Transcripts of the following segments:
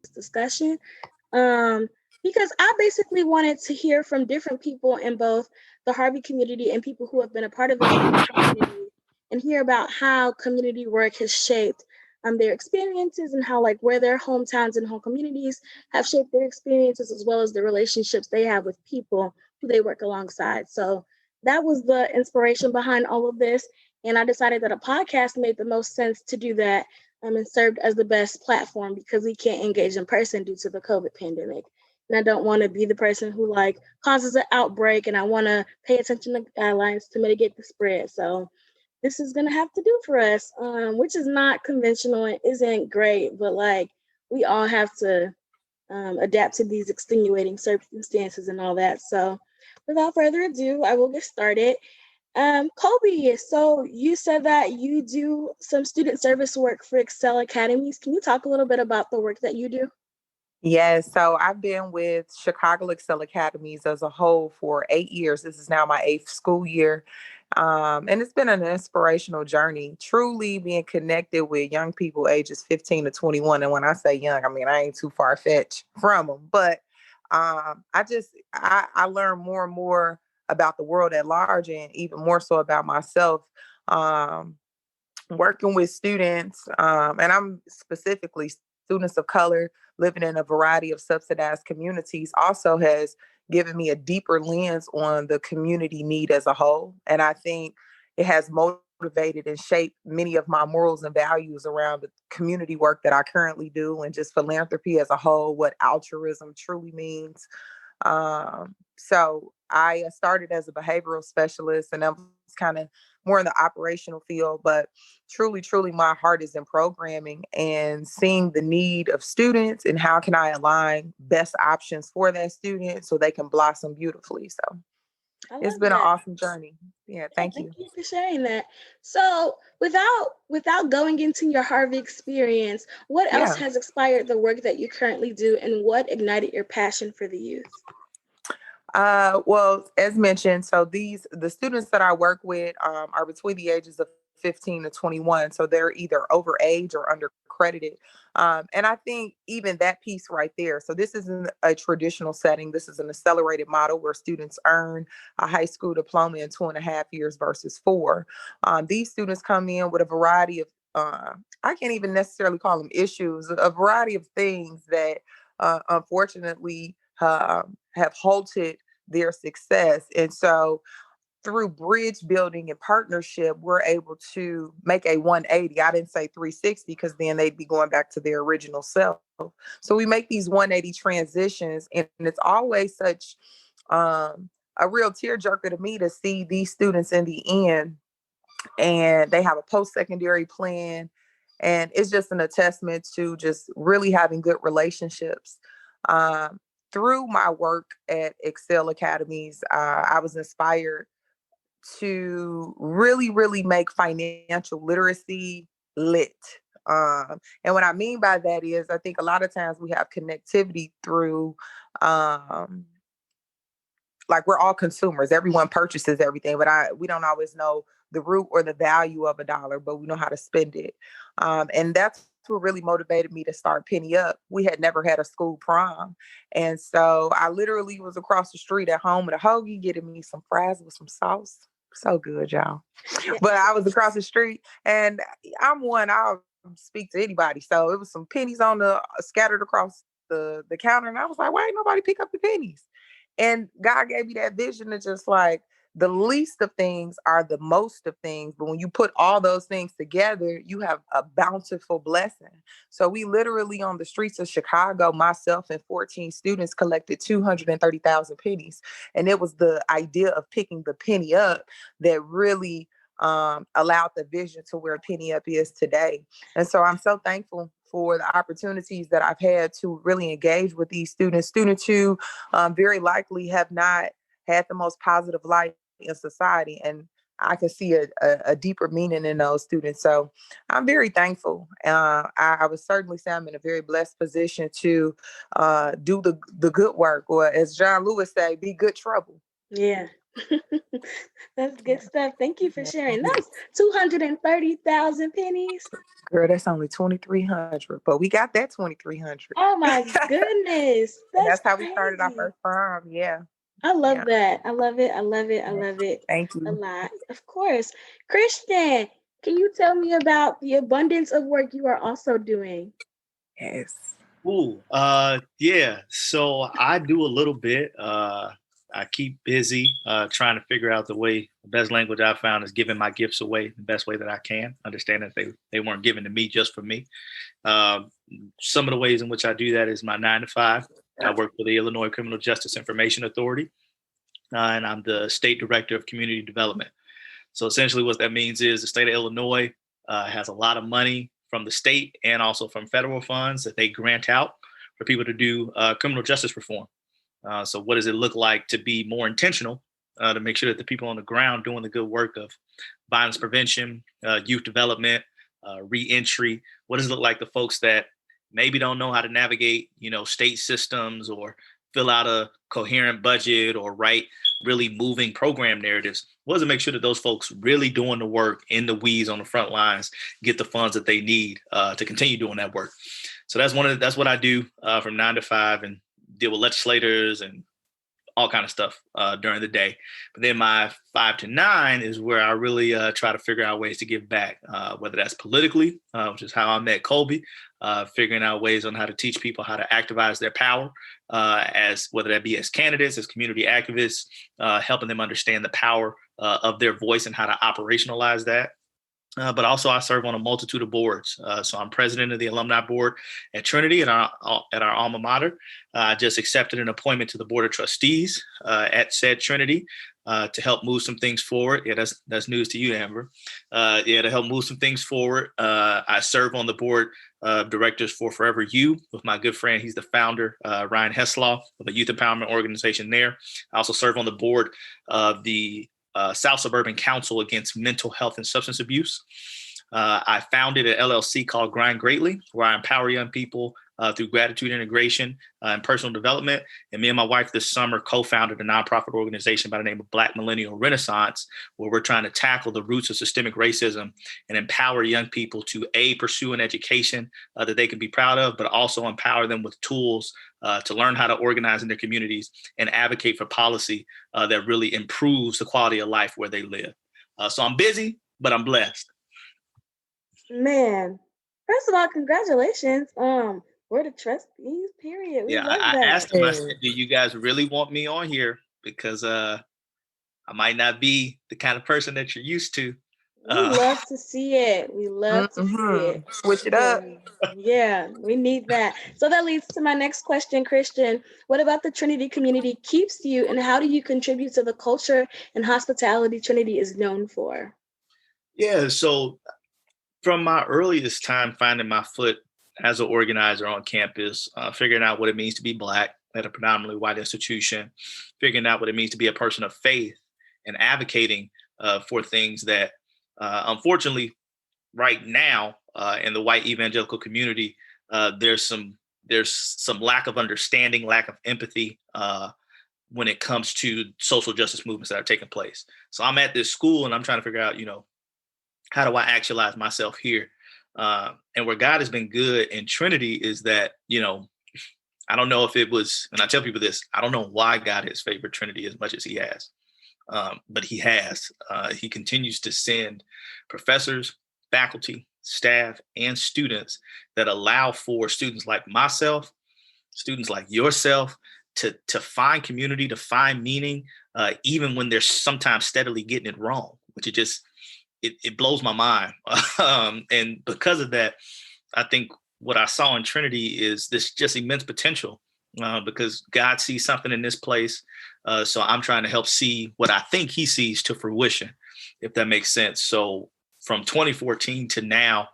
discussion. Um, because I basically wanted to hear from different people in both the Harvey community and people who have been a part of the Harvey community and hear about how community work has shaped their experiences and how like where their hometowns and home communities have shaped their experiences as well as the relationships they have with people who they work alongside. So that was the inspiration behind all of this. And I decided that a podcast made the most sense to do that and served as the best platform because we can't engage in person due to the COVID pandemic. And I don't want to be the person who like causes an outbreak and I want to pay attention to guidelines to mitigate the spread. So this is gonna have to do for us, which is not conventional and isn't great, but like we all have to adapt to these extenuating circumstances and all that. So without further ado, I will get started. Colby, so you said that you do some student service work for Excel Academies. Can you talk a little bit about the work that you do? Yes, so I've been with Chicago Excel Academies as a whole for 8 years. This is now my eighth school year. And it's been an inspirational journey, truly being connected with young people ages 15 to 21. And when I say young, I mean, I ain't too far fetched from them. But I learn more and more about the world at large and even more so about myself. Um, Working with students, and I'm specifically students of color living in a variety of subsidized communities, also has given me a deeper lens on the community need as a whole. And I think it has motivated and shaped many of my morals and values around the community work that I currently do and just philanthropy as a whole, what altruism truly means. So I started as a behavioral specialist and I was kind of more in the operational field, but truly, my heart is in programming and seeing the need of students and how can I align best options for that student so they can blossom beautifully. So I it's love been an that. awesome journey. Yeah, Yeah, thank thank you. you for sharing that. So, without going into your Harvey experience, what else Yeah. has inspired the work that you currently do, and what ignited your passion for the youth? Well, as mentioned, so the students that I work with are between the ages of 15 to 21. So they're either over age or under credited. And I think even that piece right there. So this isn't a traditional setting. This is an accelerated model where students earn a high school diploma in 2.5 years versus 4. These students come in with a variety of I can't even necessarily call them issues, a variety of things that unfortunately have halted their success. And so through bridge building and partnership, we're able to make a 180. I didn't say 360 because then they'd be going back to their original self. So we make these 180 transitions, and it's always such a real tearjerker to me to see these students in the end, and they have a post-secondary plan. And it's just an attestament to just really having good relationships. Um, Through my work at Excel Academies, I was inspired to really make financial literacy lit. And what I mean by that is, I think a lot of times we have connectivity through, um, like we're all consumers. Everyone purchases everything, but we don't always know the root or the value of a dollar, but we know how to spend it. And that's what really motivated me to start Penny Up. We had never had a school prom. And so I literally was across the street at home with a hoagie, getting me some fries with some sauce. So good, y'all. Yeah, But I was across the street and I'll speak to anybody. So it was some pennies on the scattered across the counter. And I was like, why ain't nobody pick up the pennies? And God gave me that vision to just like, the least of things are the most of things. But when you put all those things together, you have a bountiful blessing. So we literally on the streets of Chicago, myself and 14 students collected 230,000 pennies. And it was the idea of picking the penny up that really allowed the vision to where Penny Up is today. And so I'm so thankful for the opportunities that I've had to really engage with these students who very likely have not had the most positive life in society. And I can see a deeper meaning in those students. So I'm very thankful. I would certainly say I'm in a very blessed position to do the good work, or as John Lewis say, be good trouble. yeah, That's good stuff. Thank you for sharing. That's 230,000 pennies. Girl, that's only 2,300, but we got that 2,300. Oh my goodness. And That's that's how we started our crazy. first prom. Yeah. I love Yeah. that. I love it. I love it. I love it Thank a you. lot. Of course. Christian, can you tell me about the abundance of work you are also doing? Yes. Ooh, yeah. So I do a little bit. I keep busy trying to figure out the best language I found is giving my gifts away the best way that I can, understand that they weren't given to me just for me. Um, some of the ways in which I do that is my 9 to 5. I work for the Illinois Criminal Justice Information Authority, and I'm the state director of community development. So essentially, what that means is the state of Illinois has a lot of money from the state and also from federal funds that they grant out for people to do criminal justice reform. So, what does it look like to be more intentional to make sure that the people on the ground doing the good work of violence prevention, youth development, reentry? What does it look like to folks that maybe don't know how to navigate, state systems or fill out a coherent budget or write really moving program narratives? What does it make sure that those folks really doing the work in the weeds on the front lines get the funds that they need to continue doing that work? So that's what I do from 9 to 5 and deal with legislators and all kind of stuff during the day. But then my 5 to 9 is where I really try to figure out ways to give back, whether that's politically, which is how I met Colby, figuring out ways on how to teach people how to activize their power, as whether that be as candidates, as community activists, helping them understand the power of their voice and how to operationalize that. But also, I serve on a multitude of boards. So I'm president of the alumni board at Trinity at our alma mater. I just accepted an appointment to the board of trustees at said Trinity to help move some things forward. Yeah, that's news to you, Amber. To help move some things forward. I serve on the board of directors for Forever You with my good friend. He's the founder, Ryan Heslaw, of a youth empowerment organization there. I also serve on the board of the South Suburban Council Against Mental Health and Substance Abuse. I founded an LLC called Grind Greatly, where I empower young people through gratitude integration and personal development. And me and my wife this summer co-founded a nonprofit organization by the name of Black Millennial Renaissance, where we're trying to tackle the roots of systemic racism and empower young people to pursue an education that they can be proud of, but also empower them with tools to learn how to organize in their communities and advocate for policy that really improves the quality of life where they live. So I'm busy, but I'm blessed. Man, first of all, congratulations. We're the trustees, period. We Yeah, love I that. asked them, I said, do you guys really want me on here? Because I might not be the kind of person that you're used to. We love to see it. We love to see it. Switch it up. Yeah, we need that. So that leads to my next question, Christian. What about the Trinity community keeps you, and how do you contribute to the culture and hospitality Trinity is known for? Yeah, so from my earliest time finding my foot as an organizer on campus, figuring out what it means to be Black at a predominantly white institution, figuring out what it means to be a person of faith and advocating for things that, unfortunately, right now in the white evangelical community, there's some lack of understanding, lack of empathy when it comes to social justice movements that are taking place. So I'm at this school and I'm trying to figure out, how do I actualize myself here? And where God has been good in Trinity is that, I don't know if it was, and I tell people this, I don't know why God has favored Trinity as much as he has, but he has. He continues to send professors, faculty, staff, and students that allow for students like myself, students like yourself, to find community, to find meaning, even when they're sometimes steadily getting it wrong, which it blows my mind. And because of that, I think what I saw in Trinity is this just immense potential because God sees something in this place. So I'm trying to help see what I think he sees to fruition, if that makes sense. So from 2014 to now,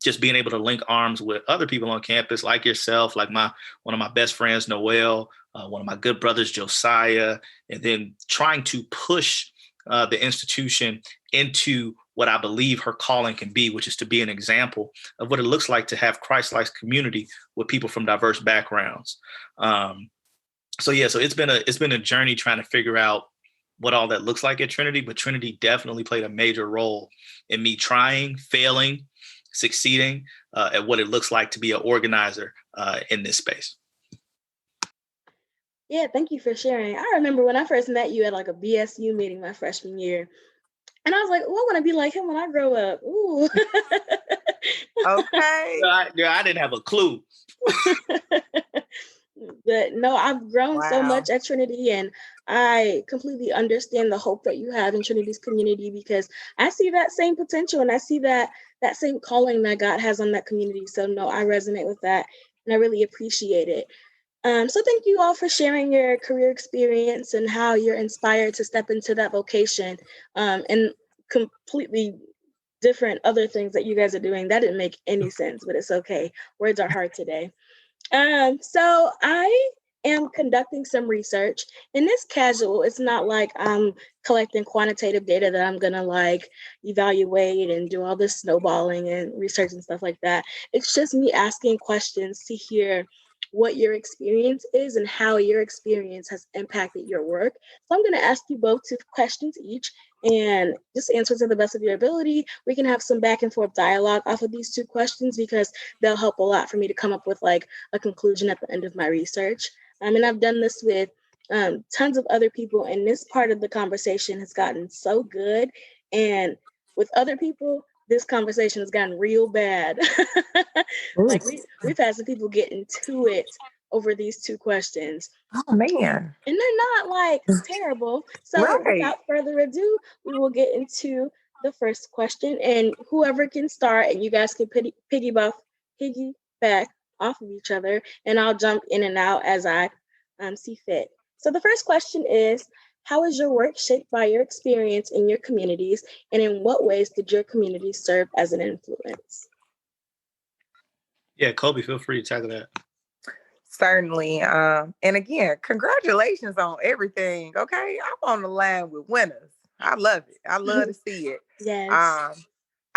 just being able to link arms with other people on campus like yourself, like one of my best friends, Noel, one of my good brothers, Josiah, and then trying to push the institution into what I believe her calling can be, which is to be an example of what it looks like to have Christ-like community with people from diverse backgrounds. So it's been a journey trying to figure out what all that looks like at Trinity, but Trinity definitely played a major role in me trying, failing, succeeding at what it looks like to be an organizer in this space. Yeah, thank you for sharing. I remember when I first met you at like a BSU meeting my freshman year, and I was like, "Oh, I want to be like him when I grow up." Ooh. Okay. I didn't have a clue. But no, I've grown so Wow. much at Trinity, and I completely understand the hope that you have in Trinity's community, because I see that same potential and I see that same calling that God has on that community. So no, I resonate with that and I really appreciate it. So thank you all for sharing your career experience and how you're inspired to step into that vocation, and completely different other things that you guys are doing. That didn't make any sense, but it's okay. Words are hard today. So I am conducting some research, and it's casual. It's not like I'm collecting quantitative data that I'm gonna like evaluate and do all this snowballing and research and stuff like that. It's just me asking questions to hear what your experience is and how your experience has impacted your work. So I'm gonna ask you both two questions each, and just answer to the best of your ability. We can have some back and forth dialogue off of these two questions, because they'll help a lot for me to come up with like a conclusion at the end of my research. And I've done this with tons of other people, and this part of the conversation has gotten so good. And with other people, this conversation has gotten real bad. Like we've had some people get into it over these two questions. Oh man. And they're not like terrible. So Right. without further ado, we will get into the first question, and whoever can start, and you guys can piggyback off of each other, and I'll jump in and out as I see fit. So the first question is, how is your work shaped by your experience in your communities, and in what ways did your community serve as an influence? Yeah, Colby, feel free to tackle that. Certainly. And again, congratulations on everything. Okay. I'm on the line with winners. I love it. I love to see it. Yes.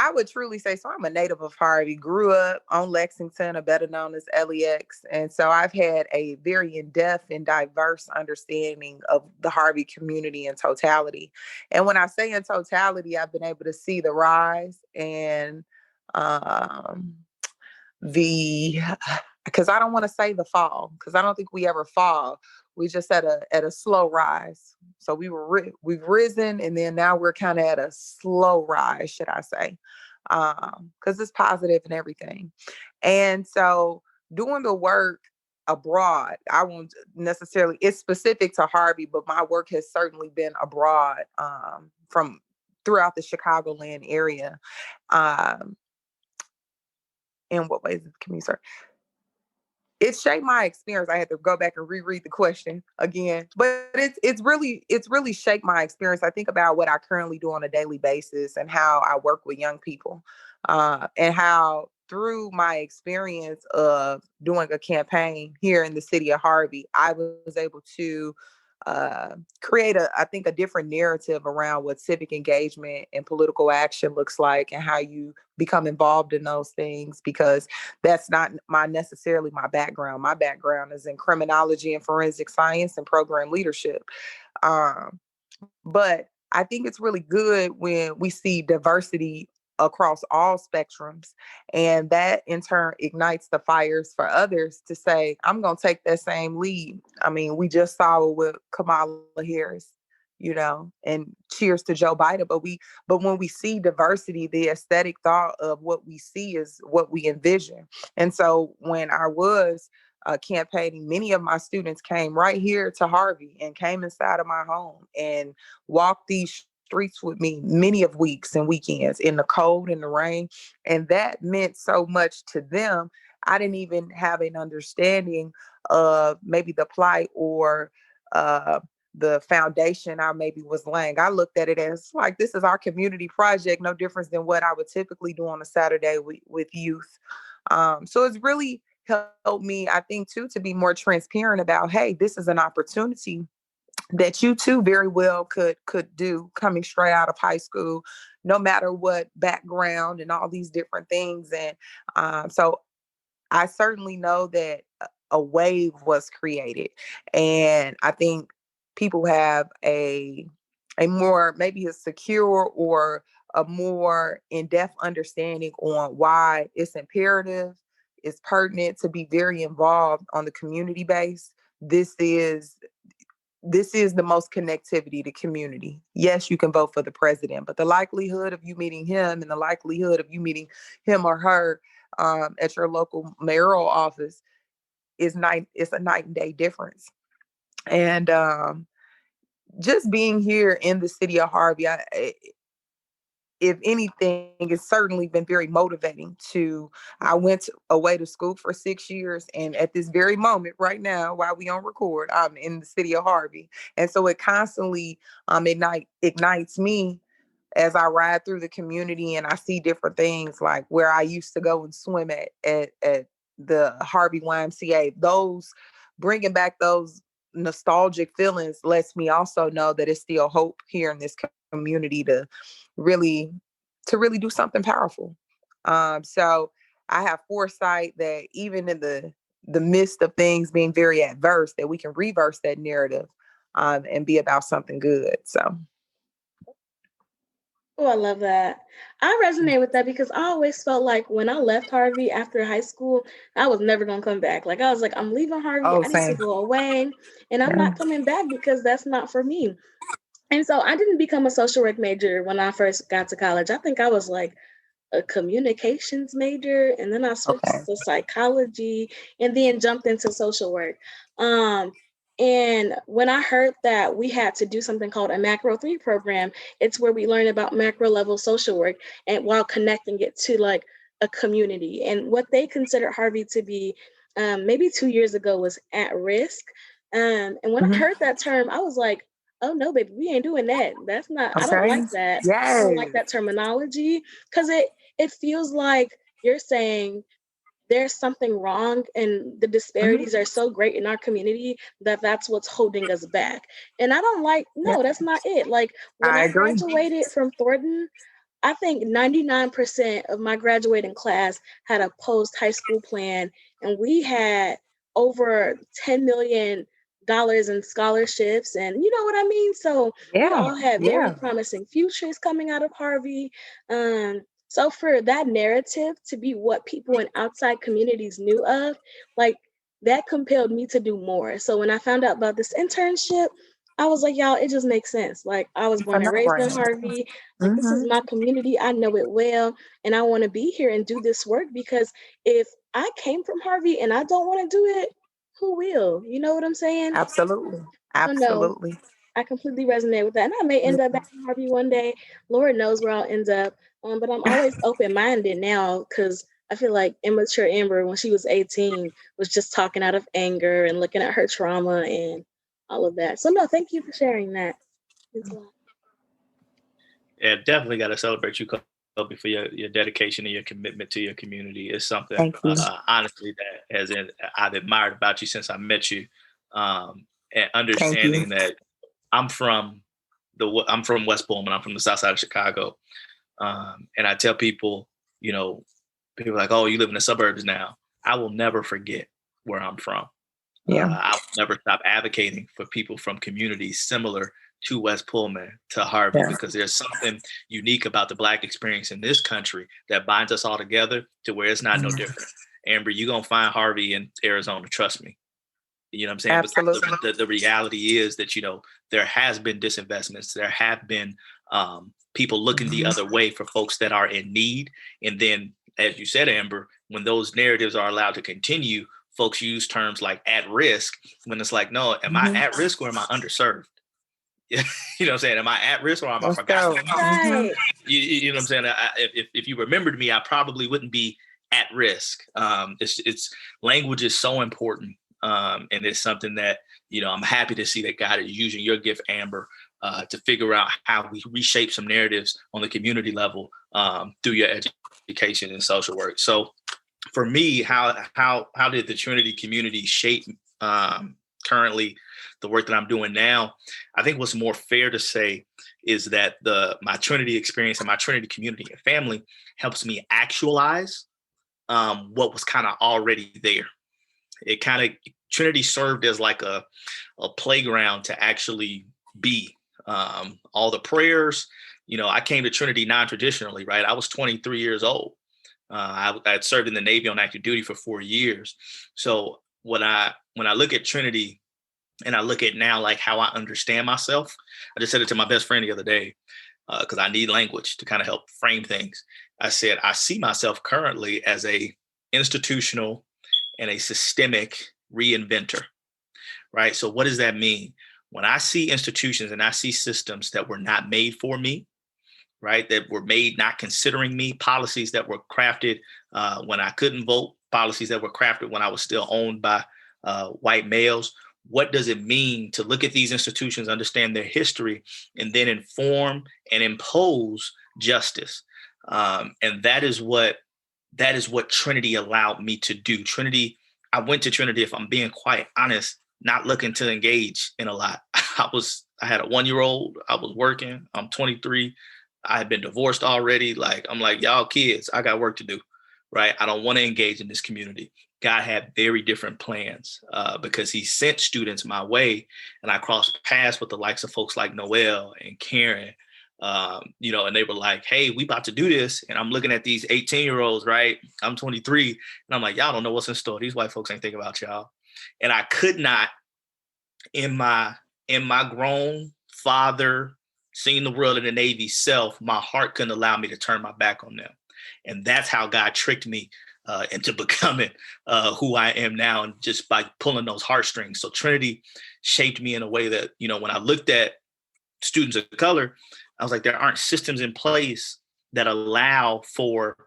I would truly say so. I'm a native of Harvey, grew up on Lexington, or better known as LEX. And so I've had a very in-depth and diverse understanding of the Harvey community in totality. And when I say in totality, I've been able to see the rise and the because I don't want to say the fall, because I don't think we ever fall. We just at a slow rise. So we've risen, and then now we're kind of at a slow rise, should I say? Because it's positive and everything. And so doing the work abroad, I won't necessarily. It's specific to Harvey, but my work has certainly been abroad, from throughout the Chicagoland area. Um, in what ways can we serve? It shaped my experience. I had to go back and reread the question again, but it's really shaped my experience. I think about what I currently do on a daily basis and how I work with young people, and how through my experience of doing a campaign here in the city of Harvey, I was able to create I think a different narrative around what civic engagement and political action looks like, and how you become involved in those things, because that's not necessarily my background. My background is in criminology and forensic science and program leadership. But I think it's really good when we see diversity across all spectrums, and that in turn ignites the fires for others to say, I'm going to take that same lead. I mean, we just saw it with Kamala Harris, and cheers to Joe Biden. But when we see diversity, the aesthetic thought of what we see is what we envision. And so when I was campaigning, many of my students came right here to Harvey and came inside of my home and walked these streets with me many of weeks and weekends in the cold and the rain. And that meant so much to them. I didn't even have an understanding of maybe the plight or the foundation I maybe was laying. I looked at it as like, this is our community project, no difference than what I would typically do on a Saturday with youth. So it's really helped me, I think, too, to be more transparent about, hey, this is an opportunity that you too very well could do coming straight out of high school, no matter what background and all these different things. And so I certainly know that a wave was created, and I think people have a maybe a secure or a more in-depth understanding on why it's imperative, it's pertinent to be very involved on the community base. This is the most connectivity to community. Yes, you can vote for the president, but the likelihood of you meeting him and the likelihood of you meeting him or her at your local mayoral office it's a night and day difference. And just being here in the city of Harvey, if anything, it's certainly been very motivating I went away to school for 6 years, and at this very moment right now, while we on record, I'm in the city of Harvey. And so it constantly ignites me as I ride through the community and I see different things like where I used to go and swim at the Harvey YMCA. Those bringing back those nostalgic feelings lets me also know that it's still hope here in this community really to really do something powerful. So I have foresight that even in the midst of things being very adverse, that we can reverse that narrative and be about something good. So. Oh, I love that. I resonate with that because I always felt like when I left Harvey after high school, I was never going to come back. Like, I was like, I'm leaving Harvey. Oh, I need to same. go away. And I'm Yeah. not coming back because that's not for me. And so I didn't become a social work major when I first got to college. I think I was like a communications major, and then I switched Okay. to psychology and then jumped into social work. And when I heard that we had to do something called a macro 3 program, it's where we learn about macro level social work and while connecting it to like a community. And what they considered Harvey to be maybe 2 years ago was at risk. And when I heard that term, I was like, oh no, baby, we ain't doing that. That's not, I don't like that. I don't like that terminology because it feels like you're saying there's something wrong and the disparities are so great in our community that that's what's holding us back. And I don't like, no, that's not it. Like when I I agree. graduated from Thornton, I think 99% of my graduating class had a post high school plan, and we had over $10 million in scholarships. And you know what I mean? So we all had very promising futures coming out of Harvey. So for that narrative to be what people in outside communities knew of, like that compelled me to do more. So when I found out about this internship, I was like, y'all, it just makes sense. Like I was born and raised in Harvey. Like this is my community. I know it well. And I want to be here and do this work because if I came from Harvey and I don't want to do it, who will? You know what I'm saying? Absolutely. So no, Absolutely. I completely resonate with that. And I may end up back in Harvey one day. Lord knows where I'll end up. But I'm always open-minded now because I feel like immature Amber, when she was 18, was just talking out of anger and looking at her trauma and all of that. So no, thank you for sharing that. Yeah, definitely got to celebrate you, Colby, for your dedication and your commitment to your community. It's something, honestly, that I've admired about you since I met you, and understanding that I'm from West Pullman. I'm from the South Side of Chicago, and I tell people, people are like, "Oh, you live in the suburbs now." I will never forget where I'm from. I will never stop advocating for people from communities similar to West Pullman, to Harvey, because there's something unique about the Black experience in this country that binds us all together to where it's not no different. Amber, you're going to find Harvey in Arizona, trust me. You know what I'm saying? Absolutely. But the reality is that, there has been disinvestments. There have been people looking the other way for folks that are in need. And then, as you said, Amber, when those narratives are allowed to continue, folks use terms like at risk when it's like, no, am I at risk or am I underserved? You know what I'm saying? Am I at risk or am I forgotten? Right. You know what I'm saying? If you remembered me, I probably wouldn't be at risk. It's language is so important. And it's something that, I'm happy to see that God is using your gift, Amber, to figure out how we reshape some narratives on the community level through your education and social work. So for me, how did the Trinity community shape currently the work that I'm doing now? I think what's more fair to say is that my Trinity experience and my Trinity community and family helps me actualize what was kind of already there. Trinity served as like a playground to actually be. all the prayers. I came to Trinity non-traditionally, right? I was 23 years old. I had served in the Navy on active duty for 4 years. So when I look at Trinity and I look at now, like how I understand myself, I just said it to my best friend the other day, because I need language to kind of help frame things. I said, I see myself currently as a institutional and a systemic reinventor, right? So what does that mean? When I see institutions and I see systems that were not made for me, right, that were made not considering me, policies that were crafted when I couldn't vote, policies that were crafted when I was still owned by white males. What does it mean to look at these institutions, understand their history, and then inform and impose justice? And that is what Trinity allowed me to do. I went to Trinity, if I'm being quite honest, not looking to engage in a lot. I had a 1-year-old. I was working. I'm 23. I had been divorced already. I'm like, y'all kids, I got work to do, right? I don't want to engage in this community. God had very different plans because he sent students my way, and I crossed paths with the likes of folks like Noel and Karen, and they were like, hey, we about to do this. And I'm looking at these 18-year-olds, right? I'm 23. And I'm like, y'all don't know what's in store. These white folks ain't thinking about y'all. And I could not, in my grown father, seeing the world in the Navy self, my heart couldn't allow me to turn my back on them. And that's how God tricked me into becoming who I am now, and just by pulling those heartstrings. So Trinity shaped me in a way that, when I looked at students of color, I was like, there aren't systems in place that allow for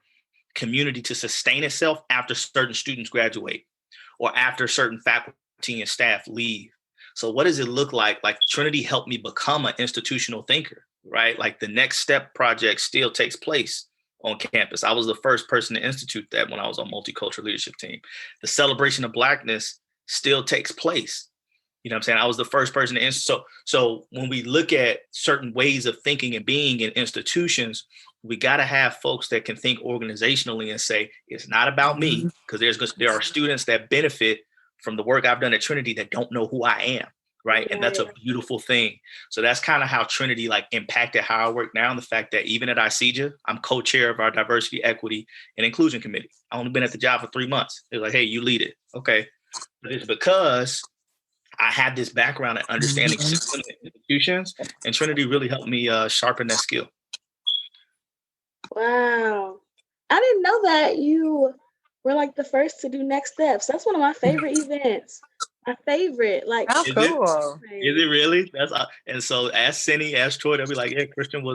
community to sustain itself after certain students graduate or after certain faculty and staff leave. So what does it look like? Like Trinity helped me become an institutional thinker, right? Like the Next Step project still takes place on campus. I was the first person to institute that when I was on multicultural leadership team. The celebration of Blackness still takes place. You know what I'm saying? I was the first person to so when we look at certain ways of thinking and being in institutions, we got to have folks that can think organizationally and say, it's not about me, because there are students that benefit from the work I've done at Trinity that don't know who I am, right? And that's a beautiful thing. So that's kind of how Trinity impacted how I work now. And the fact that even at ICEJA, I'm co-chair of our diversity, equity, and inclusion committee. I've only been at the job for 3 months. They're like, hey, you lead it. Okay. But it's because I had this background in understanding systems and institutions, and Trinity really helped me sharpen that skill. Wow. I didn't know that you were the first to do Next Steps. That's one of my favorite events. My favorite. Oh, cool. Is it really? And so ask Cindy, ask Troy, they'll be like, yeah, Christian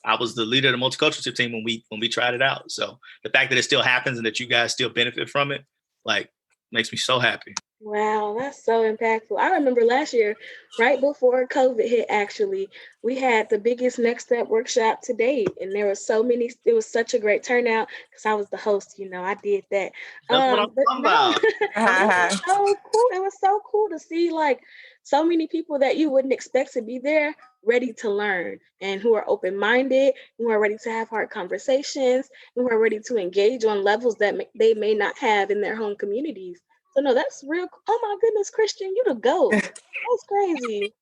I was the leader of the multicultural team when we tried it out. So the fact that it still happens and that you guys still benefit from it, makes me so happy. Wow, that's so impactful. I remember last year, right before COVID hit, actually, we had the biggest Next Step workshop to date. And there were it was such a great turnout because I was the host, I did that. That's what I'm talking about. It was so cool. It was so cool to see so many people that you wouldn't expect to be there, ready to learn and who are open-minded, who are ready to have hard conversations, who are ready to engage on levels that they may not have in their home communities. So no, that's real. Oh my goodness, Christian, you the GOAT. That's crazy.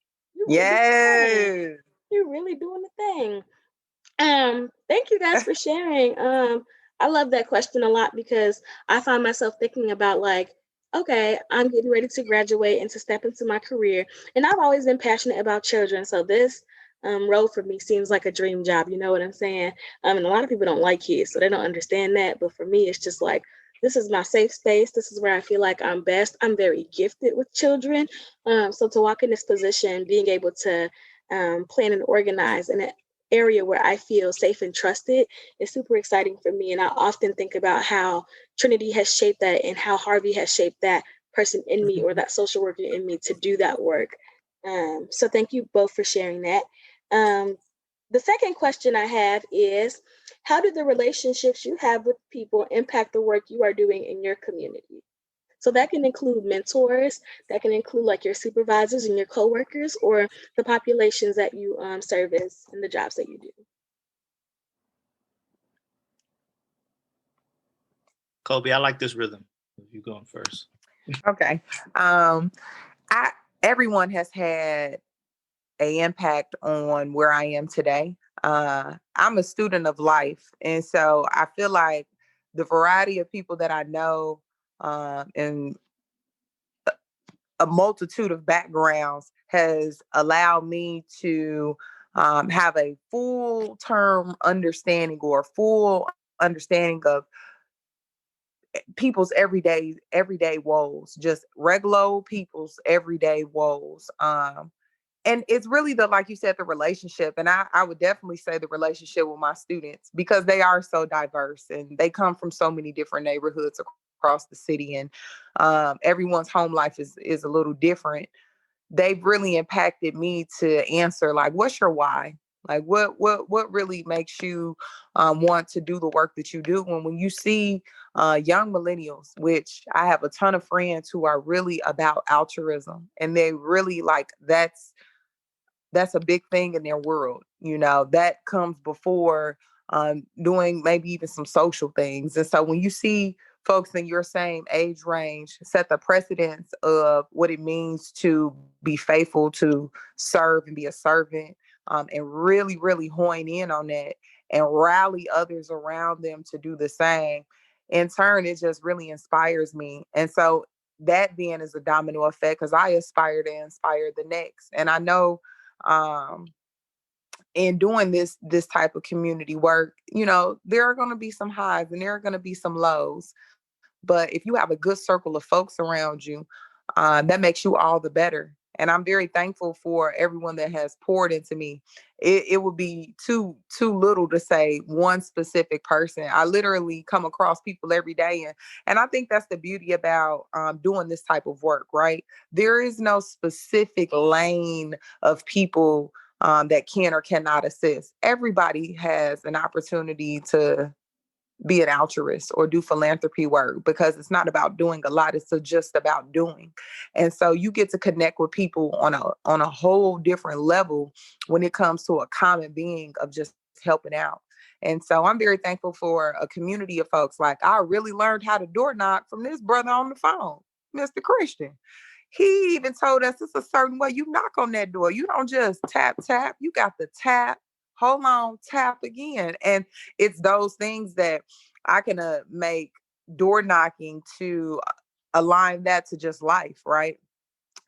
Yes. You're really doing the thing. Thank you guys for sharing. I love that question a lot because I find myself thinking about okay, I'm getting ready to graduate and to step into my career. And I've always been passionate about children. So this role for me seems like a dream job. You know what I'm saying? And a lot of people don't like kids, so they don't understand that. But for me, it's just this is my safe space. This is where I feel like I'm best. I'm very gifted with children. So to walk in this position, being able to plan and organize in an area where I feel safe and trusted is super exciting for me. And I often think about how Trinity has shaped that and how Harvey has shaped that person in me or that social worker in me to do that work. So thank you both for sharing that. The second question I have is, how do the relationships you have with people impact the work you are doing in your community? So that can include mentors, that can include your supervisors and your coworkers, or the populations that you service and the jobs that you do. Colby, I like this rhythm. You going first? Okay. Everyone has had a impact on where I am today. I'm a student of life. And so I feel like the variety of people that I know, and a multitude of backgrounds has allowed me to have a full term understanding or full understanding of people's everyday woes, just regular people's everyday woes. And it's really the, like you said, the relationship. And I would definitely say the relationship with my students, because they are so diverse and they come from so many different neighborhoods across the city. And everyone's home life is a little different. They've really impacted me to answer, like, what's your why? Like, what really makes you want to do the work that you do? When you see young millennials, which I have a ton of friends who are really about altruism, and they really like that's a big thing in their world. That comes before doing maybe even some social things. And so when you see folks in your same age range set the precedence of what it means to be faithful, to serve and be a servant, and really, really hone in on that and rally others around them to do the same, in turn, it just really inspires me. And so that then is a domino effect, because I aspire to inspire the next. And I know um in doing this type of community work, there are going to be some highs and there are going to be some lows. But if you have a good circle of folks around you, that makes you all the better. And I'm very thankful for everyone that has poured into me. It would be too little to say one specific person. I literally come across people every day, and I think that's the beauty about doing this type of work, right? There is no specific lane of people that can or cannot assist. Everybody has an opportunity to be an altruist or do philanthropy work, because it's not about doing a lot, it's just about doing. And so you get to connect with people on a whole different level when it comes to a common being of just helping out. And so I'm very thankful for a community of folks. Like, I really learned how to door knock from this brother on the phone, Mr. Christian. He even told us it's a certain way you knock on that door. You don't just tap, tap. You got to tap, hold on, tap again. And it's those things that I can make door knocking to align that to just life, right?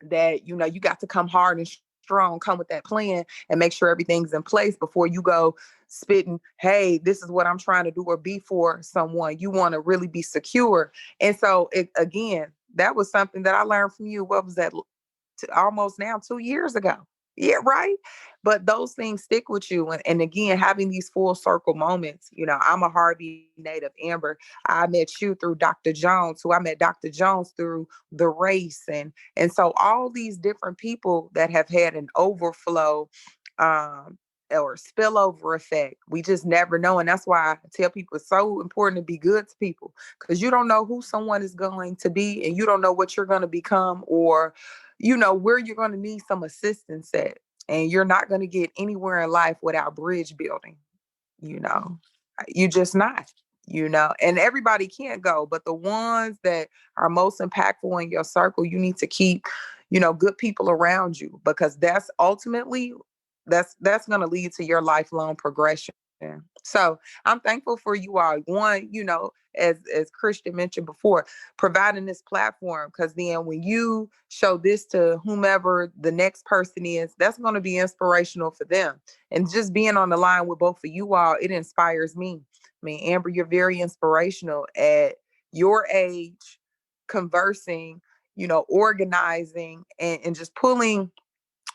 That, you got to come hard and strong, come with that plan and make sure everything's in place before you go spitting, hey, this is what I'm trying to do or be for someone. You want to really be secure. And so again, that was something that I learned from you. What was that? Almost now 2 years ago. Yeah, right. But those things stick with you. And again, having these full circle moments, I'm a Harvey native, Amber. I met you through Dr. Jones, who I met Dr. Jones through the race. And so all these different people that have had an overflow um, or spillover effect, we just never know. And that's why I tell people it's so important to be good to people, because you don't know who someone is going to be, and you don't know what you're going to become, or where you're going to need some assistance at. And you're not going to get anywhere in life without bridge building. you know you just not. And everybody can't go, but the ones that are most impactful in your circle, you need to keep good people around you, because that's ultimately that's going to lead to your lifelong progression. So I'm thankful for you all. One, as Christian mentioned before, providing this platform, because then when you show this to whomever the next person is, that's going to be inspirational for them. And just being on the line with both of you all, it inspires me. I mean, Amber, you're very inspirational at your age, conversing, organizing, and just pulling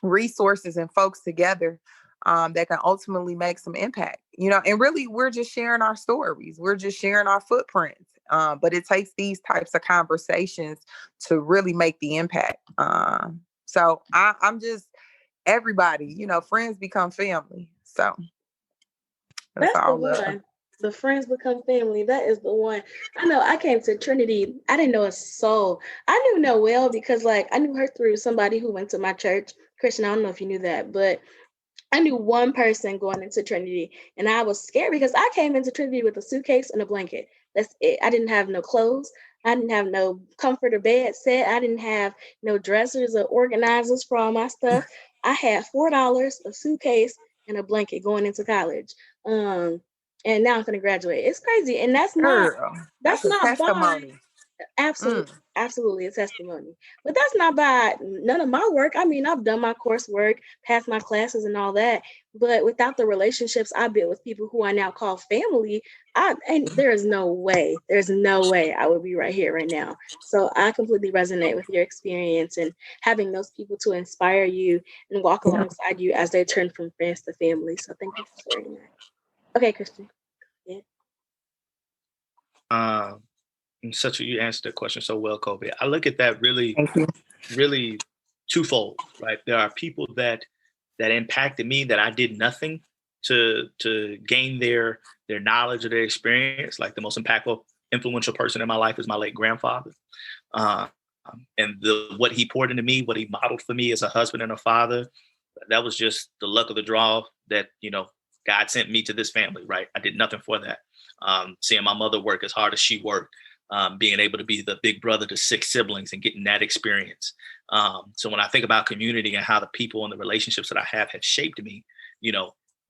resources and folks together that can ultimately make some impact. And really, we're just sharing our stories. We're just sharing our footprints. But it takes these types of conversations to really make the impact. So I'm just everybody, friends become family. So that's That's the all love. one. The friends become family. That is the one. I know I came to Trinity. I didn't know a soul. I knew Noelle because I knew her through somebody who went to my church. Christian, I don't know if you knew that, but I knew one person going into Trinity, and I was scared because I came into Trinity with a suitcase and a blanket. That's it. I didn't have no clothes. I didn't have no comforter bed set. I didn't have no dressers or organizers for all my stuff. I had $4, a suitcase, and a blanket going into college. And now I'm gonna graduate. It's crazy, and Girl, that's that's a not by testimony. absolutely, Mm. absolutely a testimony. But that's not by none of my work. I mean, I've done my coursework, passed my classes and all that, but without the relationships I built with people who I now call family, there's no way I would be right here right now. So I completely resonate with your experience and having those people to inspire you and walk Yeah. alongside you as they turn from friends to family. So thank you for sharing that. Okay, Christian. Yeah. Um, you answered the question so well, Kobe. I look at that really, Thank you. really twofold, right? There are people that impacted me that I did nothing to gain their knowledge or their experience. Like the most impactful, influential person in my life is my late grandfather. Um, and what he poured into me, what he modeled for me as a husband and a father, that was just the luck of the draw that, God sent me to this family, right? I did nothing for that. Seeing my mother work as hard as she worked, being able to be the big brother to 6 siblings and getting that experience. So when I think about community and how the people and the relationships that I have shaped me,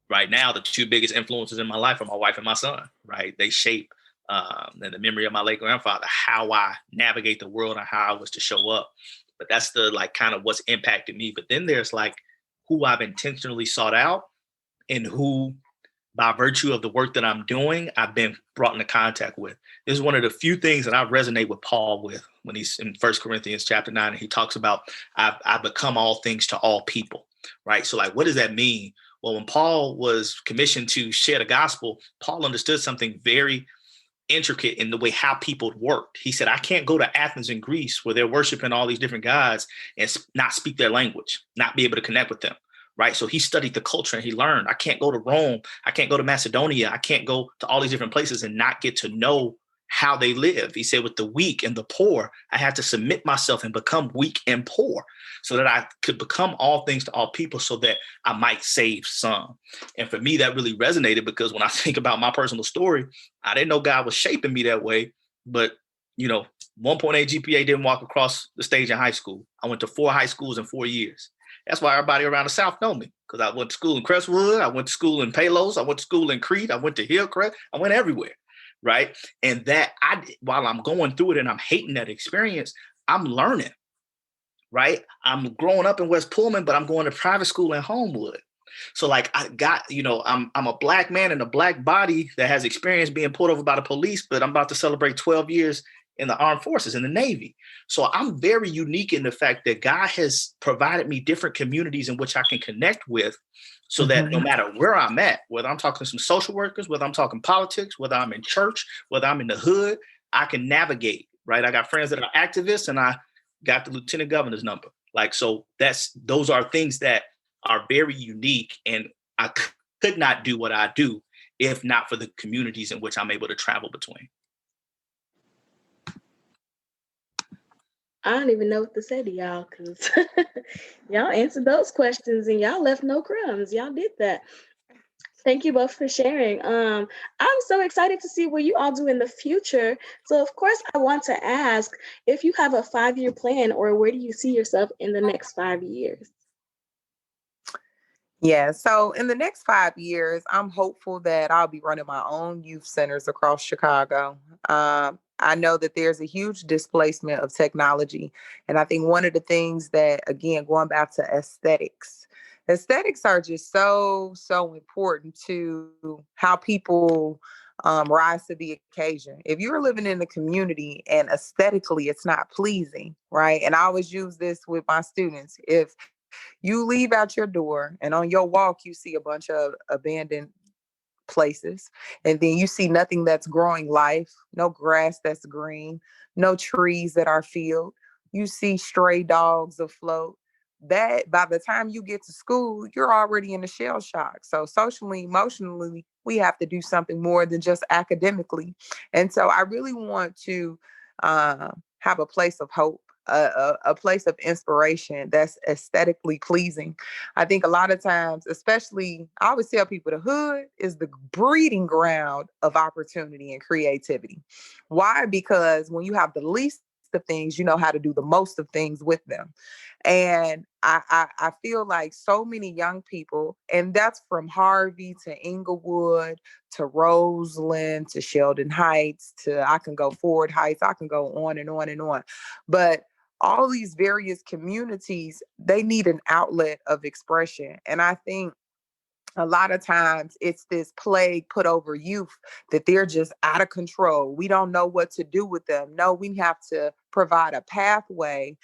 right now, the two biggest influences in my life are my wife and my son, right? They shape, and the memory of my late grandfather, how I navigate the world and how I was to show up. But that's the like kind of what's impacted me. But then there's like who I've intentionally sought out and who, by virtue of the work that I'm doing, I've been brought into contact with. This is one of the few things that I resonate with Paul with when he's in 1 Corinthians chapter 9, and he talks about I've become all things to all people, right? So like, what does that mean? Well, when Paul was commissioned to share the gospel, Paul understood something very intricate in the way how people worked. He said, I can't go to Athens in Greece where they're worshiping all these different gods and not speak their language, not be able to connect with them. Right. So he studied the culture and he learned I can't go to Rome. I can't go to Macedonia. I can't go to all these different places and not get to know how they live. He said, with the weak and the poor, I had to submit myself and become weak and poor so that I could become all things to all people so that I might save some. And for me, that really resonated because when I think about my personal story, I didn't know God was shaping me that way. But, 1.8 GPA didn't walk across the stage in high school. I went to 4 high schools in 4 years. That's why everybody around the South know me, because I went to school in Crestwood. I went to school in Palos. I went to school in Crete. I went to Hillcrest. I went everywhere. Right. And while I'm going through it and I'm hating that experience, I'm learning. Right. I'm growing up in West Pullman, but I'm going to private school in Homewood. So like I got, I'm a black man in a black body that has experience being pulled over by the police, but I'm about to celebrate 12 years in the armed forces, in the Navy. So I'm very unique in the fact that God has provided me different communities in which I can connect with so that no matter where I'm at, whether I'm talking to some social workers, whether I'm talking politics, whether I'm in church, whether I'm in the hood, I can navigate, right? I got friends that are activists and I got the lieutenant governor's number. Like, so those are things that are very unique, and I could not do what I do if not for the communities in which I'm able to travel between. I don't even know what to say to y'all because y'all answered those questions and y'all left no crumbs. Y'all did that. Thank you both for sharing. I'm so excited to see what you all do in the future. So, of course, I want to ask if you have a 5-year plan or where do you see yourself in the next 5 years? Yeah, so in the next 5 years, I'm hopeful that I'll be running my own youth centers across Chicago. I know that there's a huge displacement of technology. And I think one of the things that, again, going back to aesthetics are just so, so important to how people rise to the occasion. If you're living in the community and aesthetically it's not pleasing, right? And I always use this with my students. If you leave out your door and on your walk, you see a bunch of abandoned places. And then you see nothing that's growing life, no grass that's green, no trees that are filled. You see stray dogs afloat. That by the time you get to school, you're already in a shell shock. So socially, emotionally, we have to do something more than just academically. And so I really want to have a place of hope, a place of inspiration that's aesthetically pleasing. I think a lot of times, especially, I always tell people the hood is the breeding ground of opportunity and creativity. Why? Because when you have the least of things, you know how to do the most of things with them. And I feel like so many young people, and that's from Harvey to Inglewood to Roseland to Sheldon Heights to, I can go Ford Heights, I can go on and on and on. But all these various communities, they need an outlet of expression. And I think a lot of times it's this plague put over youth that they're just out of control. We don't know what to do with them. No, we have to provide a pathway,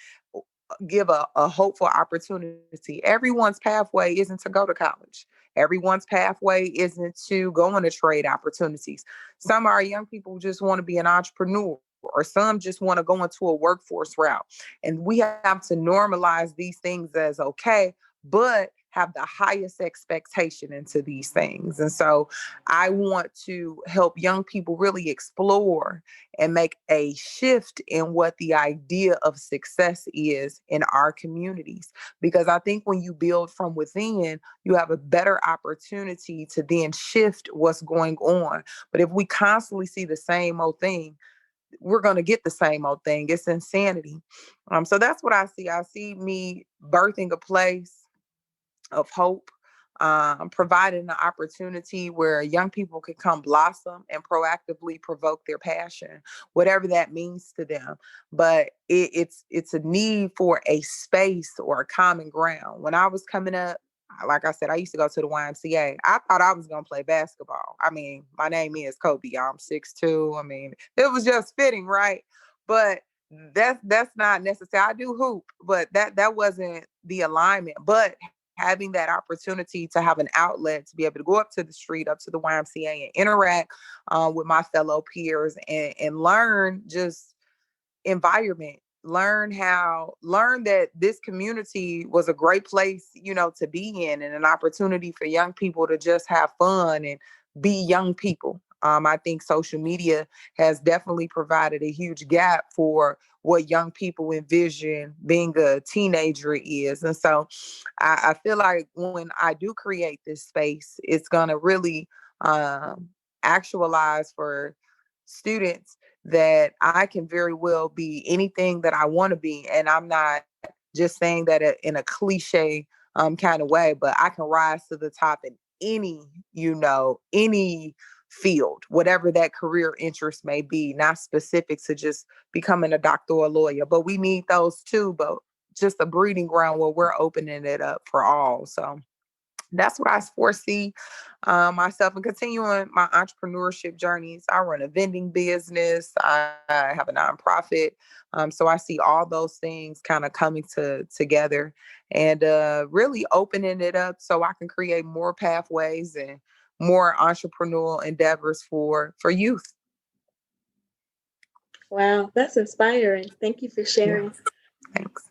give a hopeful opportunity. Everyone's pathway isn't to go to college. Everyone's pathway isn't to go into trade opportunities. Some of our young people just want to be an entrepreneur, or some just want to go into a workforce route. And we have to normalize these things as okay, but have the highest expectation into these things. And so I want to help young people really explore and make a shift in what the idea of success is in our communities. Because I think when you build from within, you have a better opportunity to then shift what's going on. But if we constantly see the same old thing, we're going to get the same old thing. It's insanity. So that's what I see. I see me birthing a place of hope, providing an opportunity where young people can come blossom and proactively provoke their passion, whatever that means to them. But it's a need for a space or a common ground. When I was coming up, like I said, I used to go to the YMCA. I thought I was going to play basketball. I mean, my name is Kobe. I'm 6'2". I mean, it was just fitting, right? But that's not necessary. I do hoop, but that wasn't the alignment. But having that opportunity to have an outlet to be able to go up to the street, up to the YMCA and interact with my fellow peers and learn just environment, learn that this community was a great place, to be in, and an opportunity for young people to just have fun and be young people. I think social media has definitely provided a huge gap for what young people envision being a teenager is. And so I feel like when I do create this space, it's going to really actualize for students that I can very well be anything that I want to be. And I'm not just saying that in a cliche kind of way, but I can rise to the top in any field, whatever that career interest may be, not specific to just becoming a doctor or a lawyer, but we need those too, but just a breeding ground where we're opening it up for all. So that's what I foresee myself and continuing my entrepreneurship journeys. I run a vending business. I have a nonprofit. So I see all those things kind of coming together and really opening it up so I can create more pathways and more entrepreneurial endeavors for youth. Wow, that's inspiring. Thank you for sharing. Yeah. Thanks.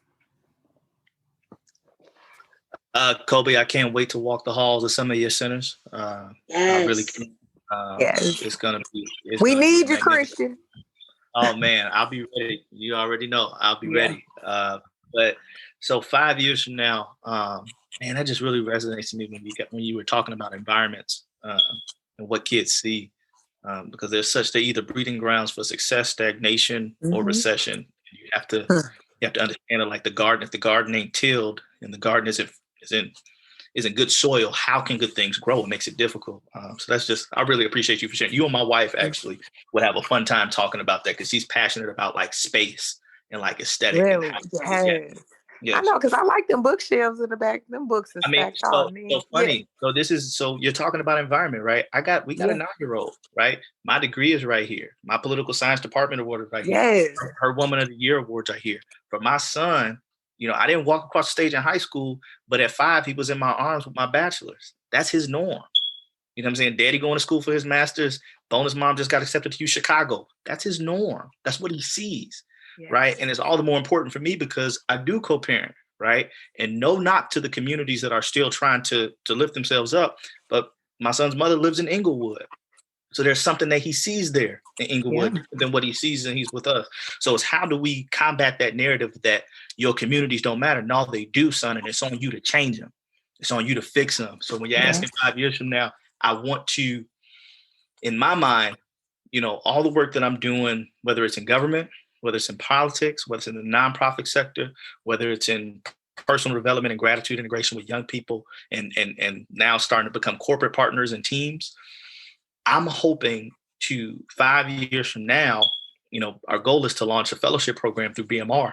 Colby, I can't wait to walk the halls of some of your centers. Yes. I really can. Yes. It's gonna be. We need you, Christian. Oh man, I'll be ready. You already know I'll be ready. But so 5 years from now, man, that just really resonates to me when you were talking about environments and what kids see, because they're either breeding grounds for success, stagnation, or recession. You have to understand it like the garden. If the garden ain't tilled and the garden isn't good soil, how can good things grow? It makes it difficult. So that's just, I really appreciate you for sharing. You and my wife actually would have a fun time talking about that because she's passionate about like space and like aesthetic. Really? And yes. I know, because I like them bookshelves in the back. Them books are stacked all so funny. Yeah. So you're talking about environment, right? We got a 9-year-old, right? My degree is right here. My political science department award is right here. Her Woman of the Year awards are here. For my son, I didn't walk across the stage in high school, but at 5, he was in my arms with my bachelor's. That's his norm. You know what I'm saying? Daddy going to school for his master's. Bonus mom just got accepted to Chicago. That's his norm. That's what he sees, right? And it's all the more important for me because I do co-parent, right? And no knock to the communities that are still trying to lift themselves up. But my son's mother lives in Inglewood. So there's something that he sees there in Inglewood than what he sees and he's with us. So it's how do we combat that narrative that your communities don't matter? No, they do, son, and it's on you to change them. It's on you to fix them. So when you're asking 5 years from now, I want to, in my mind, all the work that I'm doing, whether it's in government, whether it's in politics, whether it's in the nonprofit sector, whether it's in personal development and gratitude integration with young people, and now starting to become corporate partners and teams. I'm hoping to 5 years from now, our goal is to launch a fellowship program through BMR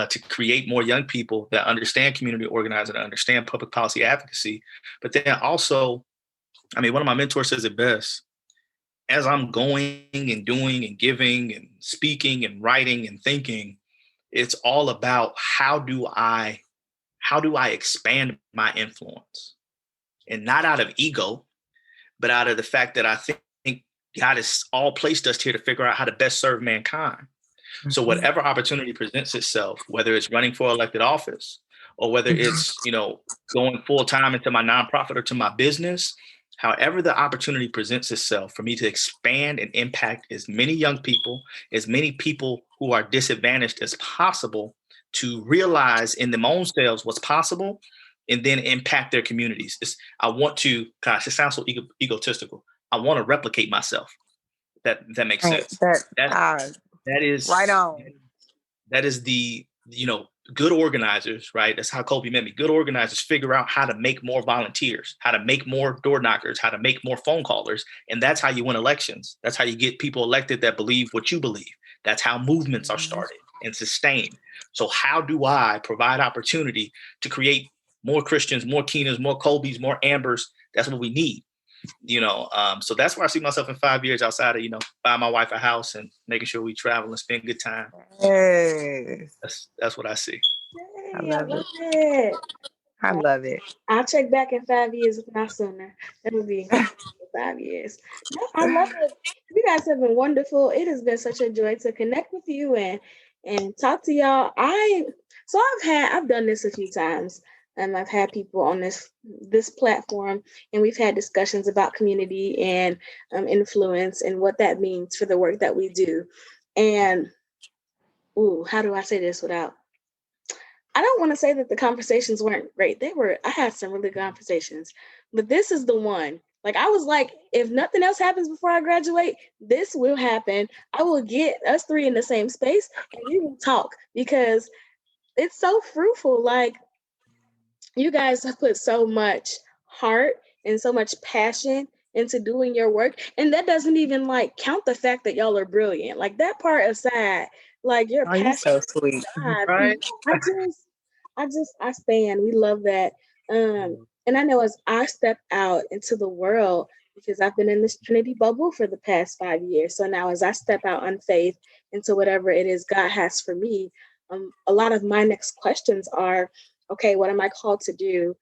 to create more young people that understand community organizing, that understand public policy advocacy. But then also, one of my mentors says it best: as I'm going and doing and giving and speaking and writing and thinking, it's all about how do I expand my influence, and not out of ego, but out of the fact that I think God has all placed us here to figure out how to best serve mankind. Mm-hmm. So whatever opportunity presents itself, whether it's running for elected office or whether it's, going full time into my nonprofit or to my business, however the opportunity presents itself for me to expand and impact as many young people, as many people who are disadvantaged as possible, to realize in their own selves what's possible and then impact their communities. I want to, gosh, it sounds so egotistical. I want to replicate myself. That makes sense. That is right on. That is the, good organizers, right? That's how Colby met me. Good organizers figure out how to make more volunteers, how to make more door knockers, how to make more phone callers. And that's how you win elections. That's how you get people elected that believe what you believe. That's how movements are started and sustained. So how do I provide opportunity to create more Christians, more Keenans, more Colbys, more Ambers? That's what we need. So that's where I see myself in 5 years, outside of, buying my wife a house and making sure we travel and spend good time. Yes. That's what I see. Hey, I love it. I love it. I'll check back in 5 years, if not sooner. That would be 5 years. No, I love it. You guys have been wonderful. It has been such a joy to connect with you and talk to y'all. I've done this a few times. I've had people on this platform, and we've had discussions about community and influence and what that means for the work that we do. And how do I say this without? I don't want to say that the conversations weren't great. I had some really good conversations, but this is the one. Like, I was like, if nothing else happens before I graduate, this will happen. I will get us three in the same space and we will talk, because it's so fruitful. Like, you guys have put so much heart and so much passion into doing your work. And that doesn't even count the fact that y'all are brilliant. Like, that part aside, your passion. You're so sweet. Right. I stand. We love that. And I know as I step out into the world, because I've been in this Trinity bubble for the past 5 years. So now as I step out on faith into whatever it is God has for me, a lot of my next questions are, okay, what am I called to do?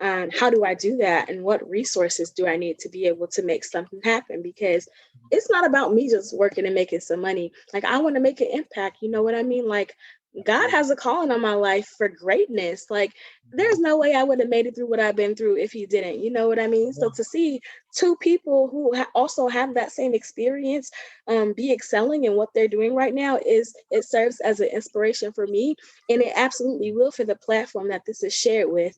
How do I do that? And what resources do I need to be able to make something happen? Because it's not about me just working and making some money. I want to make an impact. You know what I mean? God has a calling on my life for greatness. There's no way I would have made it through what I've been through if he didn't. You know what I mean? So to see two people who also have that same experience be excelling in what they're doing right now, it serves as an inspiration for me, and it absolutely will for the platform that this is shared with.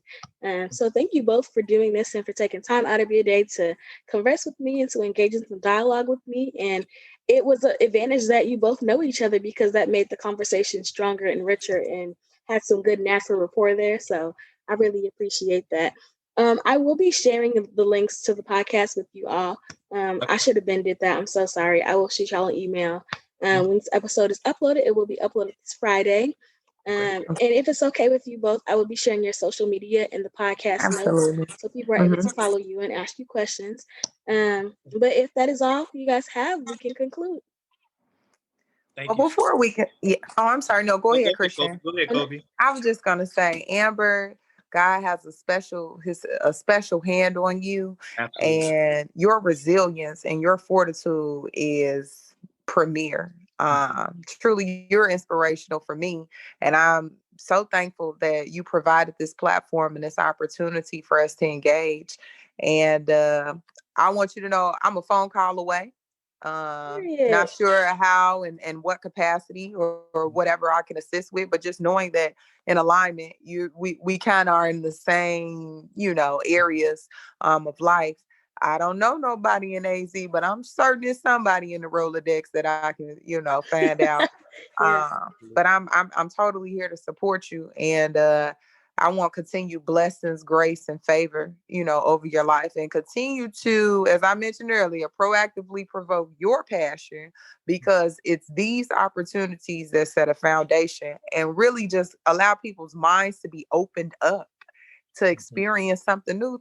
So thank you both for doing this and for taking time out of your day to converse with me and to engage in some dialogue with me. And it was an advantage that you both know each other, because that made the conversation stronger and richer and had some good natural rapport there. So I really appreciate that. I will be sharing the links to the podcast with you all. I should have did that. I'm so sorry. I will shoot y'all an email. When this episode is uploaded, it will be uploaded this Friday. And if it's okay with you both, I will be sharing your social media in the podcast notes, so people are able to follow you and ask you questions. But if that is all you guys have, we can conclude. Before we can, I'm sorry. No, go ahead, Christian. Go ahead, Colby. I was just gonna say, Amber, God has a special hand on you. Absolutely. And your resilience and your fortitude is premier. Truly, you're inspirational for me, and I'm so thankful that you provided this platform and this opportunity for us to engage. And I want you to know I'm a phone call away. Not sure how and what capacity or whatever I can assist with, but just knowing that in alignment, we kind of are in the same, areas of life. I don't know nobody in AZ, but I'm certain there's somebody in the Rolodex that I can, find out. Yes. But I'm totally here to support you, and I want continued blessings, grace, and favor, over your life, and continue to, as I mentioned earlier, proactively provoke your passion, because it's these opportunities that set a foundation and really just allow people's minds to be opened up to experience something new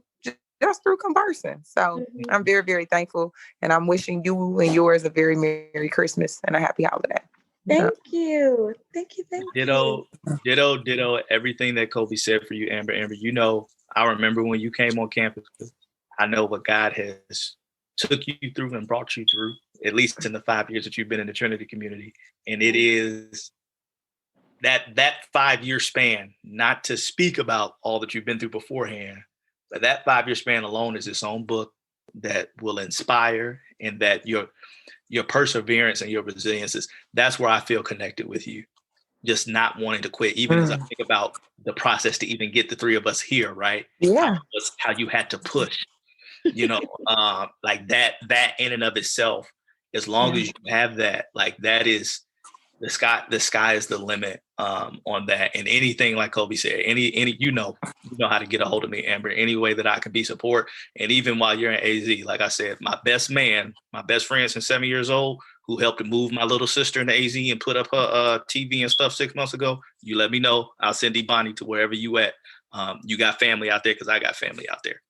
just through conversing. So Mhm. I'm very, very thankful, and I'm wishing you and yours a very Merry Christmas and a happy holiday. Thank you. Thank you. Thank you. Ditto everything that Colby said for you, Amber. Amber, I remember when you came on campus. I know what God has took you through and brought you through, at least in the 5 years that you've been in the Trinity community. And it is that 5-year span, not to speak about all that you've been through beforehand, but that 5-year span alone is its own book that will inspire, and that your perseverance and your resilience that's where I feel connected with you. Just not wanting to quit, even as I think about the process to even get the three of us here, right? Yeah. How you had to push, like that in and of itself, as long as you have that, like that is the sky is the limit on that. And anything, like Colby said, any how to get a hold of me, Amber, any way that I can be support. And even while you're in AZ, like I said, my best friend since 7 years old, who helped to move my little sister into AZ and put up her TV and stuff 6 months ago, you let me know. I'll send Ebony to wherever you at. You got family out there, because I got family out there.